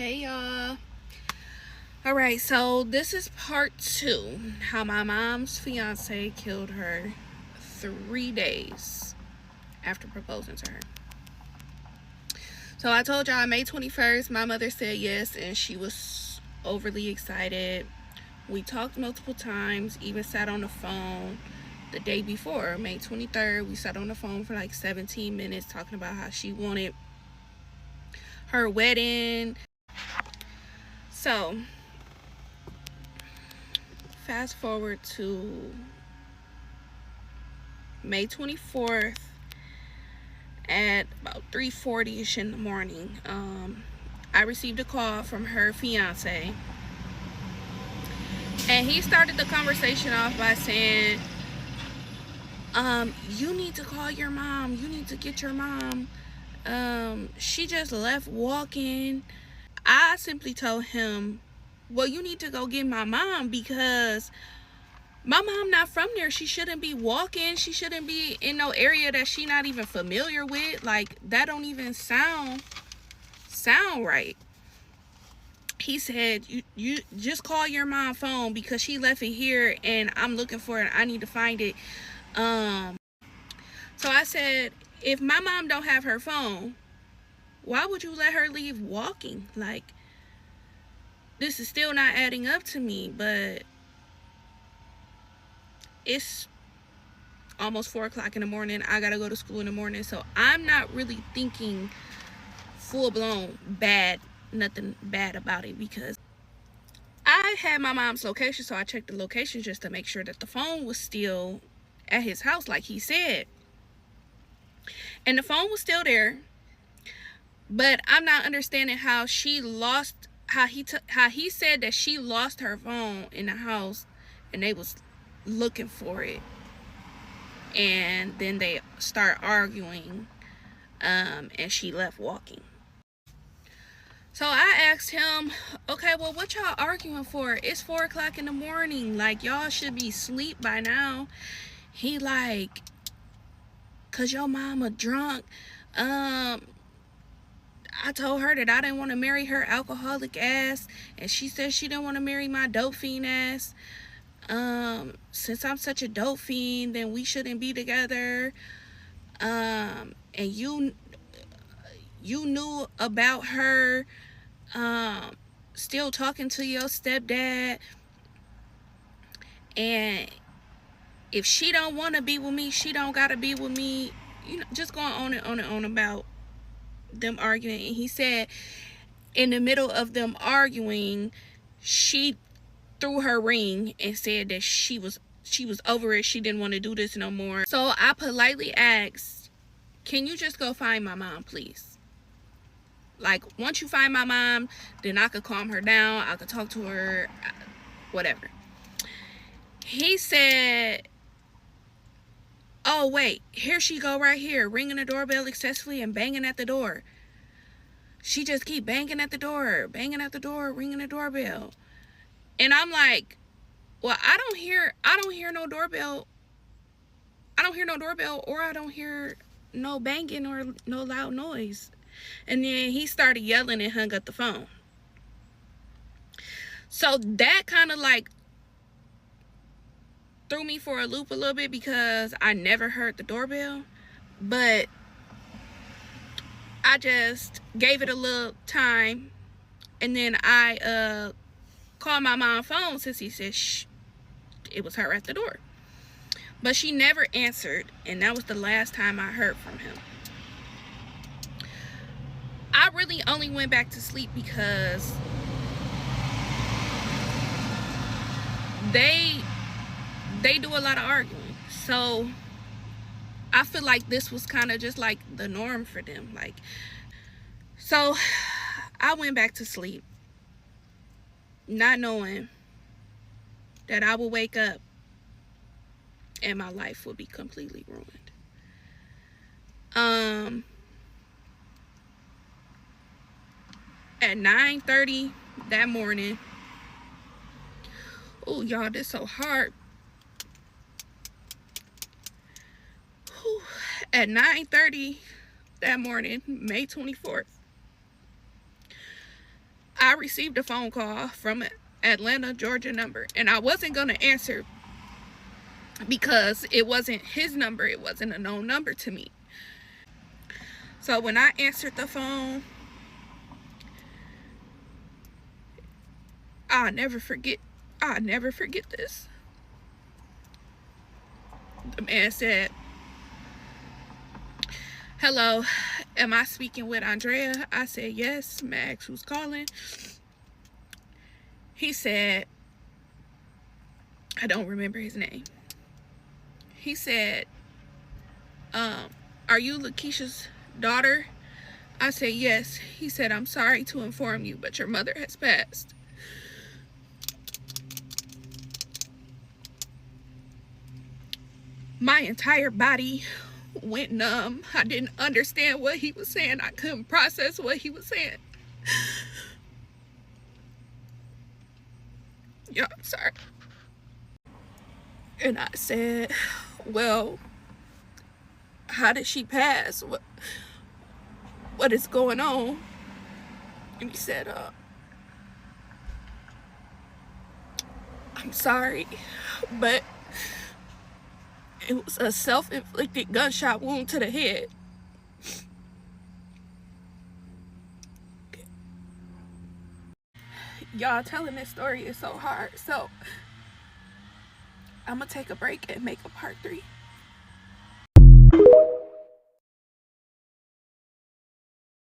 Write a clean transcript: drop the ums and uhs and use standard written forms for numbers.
Hey y'all. Alright, so this is part 2. How my mom's fiance killed her 3 days after proposing to her. So I told y'all May 21st, my mother said yes, and she was overly excited. We talked multiple times, even sat on the phone the day before, May 23rd. We sat on the phone for like 17 minutes talking about how she wanted her wedding. So fast forward to May 24th at about 3:40ish in the morning. I received a call from her fiance, and he started the conversation off by saying, you need to call your mom. You need to get your mom. She just left walking. I simply told him, well, you need to go get my mom, because my mom not from there. She shouldn't be walking. She shouldn't be in no area that she not even familiar with. Like, that don't even sound right. He said, you just call your mom phone, because she left it here and I'm looking for it. I need to find it. So I said, if my mom don't have her phone, why would you let her leave walking? Like, this is still not adding up to me. But it's almost 4 o'clock in the morning. I gotta go to school in the morning, so I'm not really thinking full-blown nothing bad about it, because I had my mom's location, so I checked the location just to make sure that the phone was still at his house like he said, and the phone was still there. But I'm not understanding how she lost, how he said that she lost her phone in the house and they was looking for it, and then they start arguing, and she left walking. So I asked him, okay, well, what y'all arguing for? It's 4 o'clock in the morning. Like, y'all should be asleep by now. He like, cause your mama drunk. I told her that I didn't want to marry her alcoholic ass, and she said she didn't want to marry my dope fiend ass. Since I'm such a dope fiend, then we shouldn't be together. And you knew about her still talking to your stepdad, and if she don't want to be with me, she don't gotta be with me. You know, just going on and on and on about them arguing. And he said in the middle of them arguing, she threw her ring and said that she was over it. She didn't want to do this no more. So I politely asked, can you just go find my mom, please? Like, once you find my mom, then I could calm her down. I could talk to her, whatever. He said, oh, wait, here she go right here, ringing the doorbell excessively and banging at the door. She just keep banging at the door, ringing the doorbell. And I'm like, well, I don't hear no doorbell. I don't hear no doorbell, or I don't hear no banging or no loud noise. And then he started yelling and hung up the phone. So that kind of like threw me for a loop a little bit, because I never heard the doorbell. But I just gave it a little time, and then I called my mom's phone, since he said it was her at the door. But she never answered, and that was the last time I heard from him. I really only went back to sleep because they do a lot of arguing. So I feel like this was kind of just like the norm for them. Like, so I went back to sleep, not knowing that I would wake up and my life would be completely ruined. At 9:30 that morning, oh y'all, this so hard. Whew. At 9:30 that morning, May 24th, I received a phone call from an Atlanta, Georgia number, and I wasn't going to answer because it wasn't his number. It wasn't a known number to me. So when I answered the phone, I'll never forget this. The man said, "Hello, am I speaking with Andrea?" I said, "Yes." Max, who's calling? He said, I don't remember his name. He said, "Are you Lakeisha's daughter?" I said, "Yes." He said, "I'm sorry to inform you, but your mother has passed." My entire body went numb. I didn't understand what he was saying. I couldn't process what he was saying. Yeah, I'm sorry. And I said, "Well, how did she pass? What is going on?" And he said, "I'm sorry, but it was a self-inflicted gunshot wound to the head." Y'all, telling this story is so hard. So I'm gonna take a break and make a part 3.